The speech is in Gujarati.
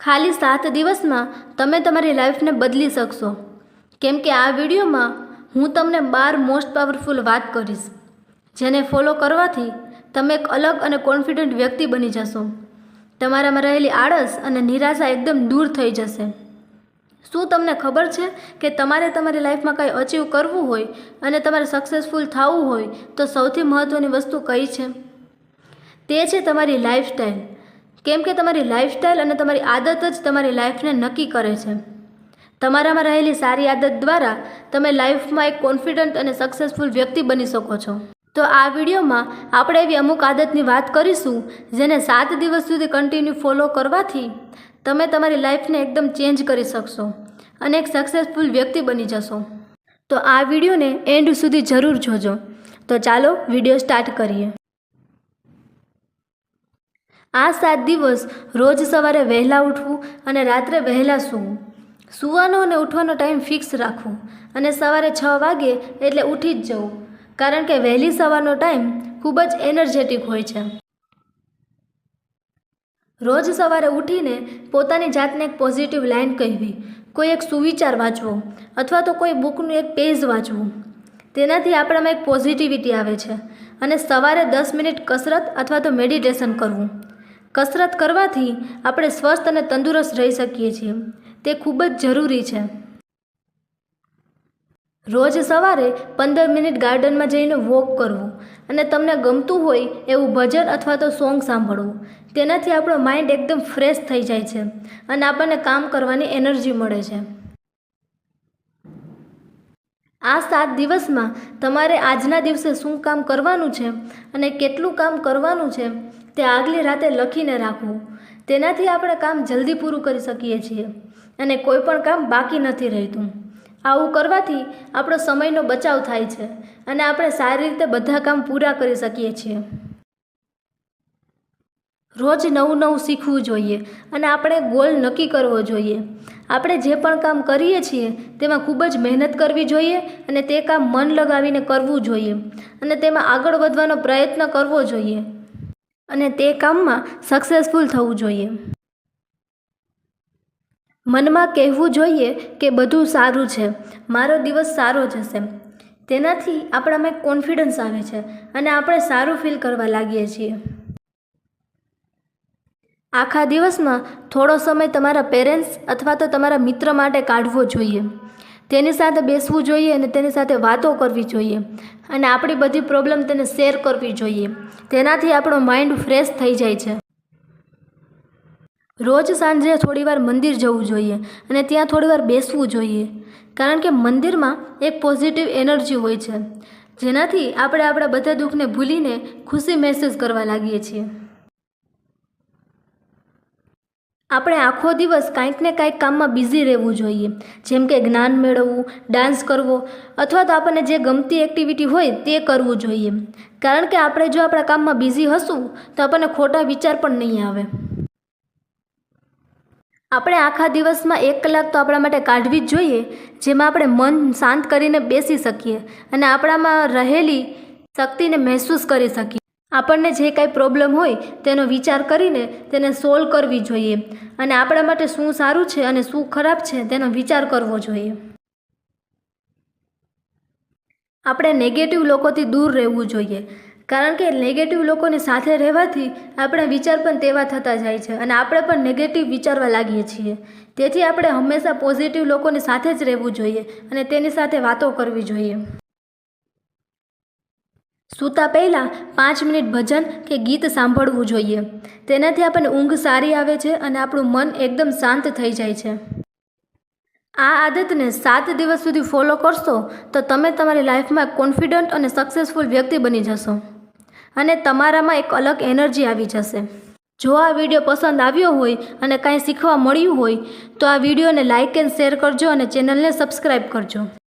ખાલી 7 દિવસમાં તમે તમારી લાઈફને બદલી શકશો. કેમ કે આ વિડીયોમાં હું તમને 12 મોસ્ટ પાવરફુલ વાત કરીશ, જેને ફોલો કરવાથી તમે એક અલગ અને કોન્ફિડન્ટ વ્યક્તિ બની જશો. તમારામાં રહેલી આળસ અને નિરાશા એકદમ દૂર થઈ જશે. શું તમને ખબર છે કે તમારે તમારી લાઈફમાં કંઈ અચીવ કરવું હોય અને તમારે સક્સેસફુલ થવું હોય તો સૌથી મહત્ત્વની વસ્તુ કઈ છે? તે છે તમારી લાઈફસ્ટાઈલ. કેમ કે તમારી લાઈફસ્ટાઈલ અને તમારી આદત જ તમારી લાઈફને નક્કી કરે છે. તમારામાં રહેલી સારી આદત દ્વારા તમે લાઈફમાં એક કોન્ફિડન્ટ અને સક્સેસફુલ વ્યક્તિ બની શકો છો. તો આ વિડીયોમાં આપણે એવી અમુક આદતની વાત કરીશું જેને 7 દિવસ સુધી કન્ટિન્યુ ફોલો કરવાથી તમે તમારી લાઈફને એકદમ ચેન્જ કરી શકશો અને એક સક્સેસફુલ વ્યક્તિ બની જશો. તો આ વિડીયોને એન્ડ સુધી જરૂર જોજો. તો ચાલો વિડીયો સ્ટાર્ટ કરીએ. આ 7 દિવસ રોજ સવારે વહેલા ઉઠવું અને રાત્રે વહેલા સૂવું. સૂવાનો અને ઉઠવાનો ટાઈમ ફિક્સ રાખવું અને સવારે 6 વાગે એટલે ઉઠી જ જવું, કારણ કે વહેલી સવારનો ટાઈમ ખૂબ જ એનર્જેટિક હોય છે. રોજ સવારે ઉઠીને પોતાની જાતને એક પોઝિટિવ લાઇન કહેવી, કોઈ એક સુવિચાર વાંચવો અથવા તો કોઈ બુકનું એક પેજ વાંચવું. તેનાથી આપણામાં એક પોઝિટિવિટી આવે છે. અને સવારે 10 મિનિટ કસરત અથવા તો મેડિટેશન કરવું. કસરત કરવાથી આપણે સ્વસ્થ અને તંદુરસ્ત રહી શકીએ છીએ. તે ખૂબ જ જરૂરી છે. રોજ સવારે 15 મિનિટ ગાર્ડનમાં જઈને વોક કરવું અને તમને ગમતું હોય એવું ભજન અથવા તો સોંગ સાંભળવું. તેનાથી આપણો માઇન્ડ એકદમ ફ્રેશ થઈ જાય છે અને આપણને કામ કરવાની એનર્જી મળે છે. આ 7 દિવસમાં તમારે આજના દિવસે શું કામ કરવાનું છે અને કેટલું કામ કરવાનું છે તે આગલી રાતે લખીને રાખવું. તેનાથી આપણે કામ જલ્દી પૂરું કરી શકીએ છીએ અને કોઈ પણ કામ બાકી નથી રહેતું. આવું કરવાથી આપણો સમયનો બચાવ થાય છે અને આપણે સારી રીતે બધા કામ પૂરા કરી શકીએ છીએ. રોજ નવું શીખવું જોઈએ અને આપણે ગોલ નક્કી કરવો જોઈએ. આપણે જે પણ કામ કરીએ છીએ તેમાં ખૂબ જ મહેનત કરવી જોઈએ અને તે કામ મન લગાવીને કરવું જોઈએ અને તેમાં આગળ વધવાનો પ્રયત્ન કરવો જોઈએ અને તે કામમાં સક્સેસફુલ થવું જોઈએ. મનમાં કહેવું જોઈએ કે બધું સારું છે, મારો દિવસ સારો જશે. તેનાથી આપણામાં એક કોન્ફિડન્સ આવે છે અને આપણે સારું ફીલ કરવા લાગીએ છીએ. આખા દિવસમાં થોડો સમય તમારા પેરેન્ટ્સ અથવા તો તમારા મિત્ર માટે કાઢવો જોઈએ. તેની સાથે બેસવું જોઈએ અને તેની સાથે વાતો કરવી જોઈએ અને આપણી બધી પ્રોબ્લેમ તેને શેર કરવી જોઈએ. તેનાથી આપણો માઇન્ડ ફ્રેશ થઈ જાય છે. રોજ સાંજે થોડીવાર મંદિર જવું જોઈએ અને ત્યાં થોડીવાર બેસવું જોઈએ, કારણ કે મંદિરમાં એક પોઝિટિવ એનર્જી હોય છે, જેનાથી આપણે આપણા બધા દુઃખને ભૂલીને ખુશી મહેસૂસ કરવા લાગીએ છીએ. આપણે આખો દિવસ કાંઈક ને કાંઈક કામમાં બિઝી રહેવું જોઈએ, જેમ કે જ્ઞાન મેળવવું, ડાન્સ કરવો અથવા તો આપણને જે ગમતી એક્ટિવિટી હોય તે કરવું જોઈએ, કારણ કે આપણે જો આપણા કામમાં બિઝી હશું તો આપણને ખોટા વિચાર પણ નહીં આવે. આપણે આખા દિવસમાં 1 કલાક તો આપણા માટે કાઢવી જ જોઈએ, જેમાં આપણે મન શાંત કરીને બેસી શકીએ અને આપણામાં રહેલી શક્તિને મહેસૂસ કરી શકીએ. આપણને જે કાંઈ પ્રોબ્લેમ હોય તેનો વિચાર કરીને તેને સોલ્વ કરવી જોઈએ અને આપણા માટે શું સારું છે અને શું ખરાબ છે તેનો વિચાર કરવો જોઈએ. આપણે નેગેટિવ લોકોથી દૂર રહેવું જોઈએ, કારણ કે નેગેટિવ લોકોની સાથે રહેવાથી આપણા વિચાર પણ તેવા થતા જાય છે અને આપણે પણ નેગેટિવ વિચારવા લાગીએ છીએ. તેથી આપણે હંમેશા પોઝિટિવ લોકોની સાથે જ રહેવું જોઈએ અને તેની સાથે વાતો કરવી જોઈએ. સૂતા પહેલાં 5 મિનિટ ભજન કે ગીત સાંભળવું જોઈએ. તેનાથી આપણને ઊંઘ સારી આવે છે અને આપણું મન એકદમ શાંત થઈ જાય છે. આ આદતને 7 દિવસ સુધી ફોલો કરશો તો તમે તમારી લાઈફમાં કોન્ફિડન્ટ અને સક્સેસફુલ વ્યક્તિ બની જશો અને તમારામાં એક અલગ એનર્જી આવી જશે. જો આ વિડીયો પસંદ આવ્યો હોય અને કાંઈ શીખવા મળ્યું હોય તો આ વિડીયોને લાઇક એન્ડ શેર કરજો અને ચેનલને સબસ્ક્રાઈબ કરજો.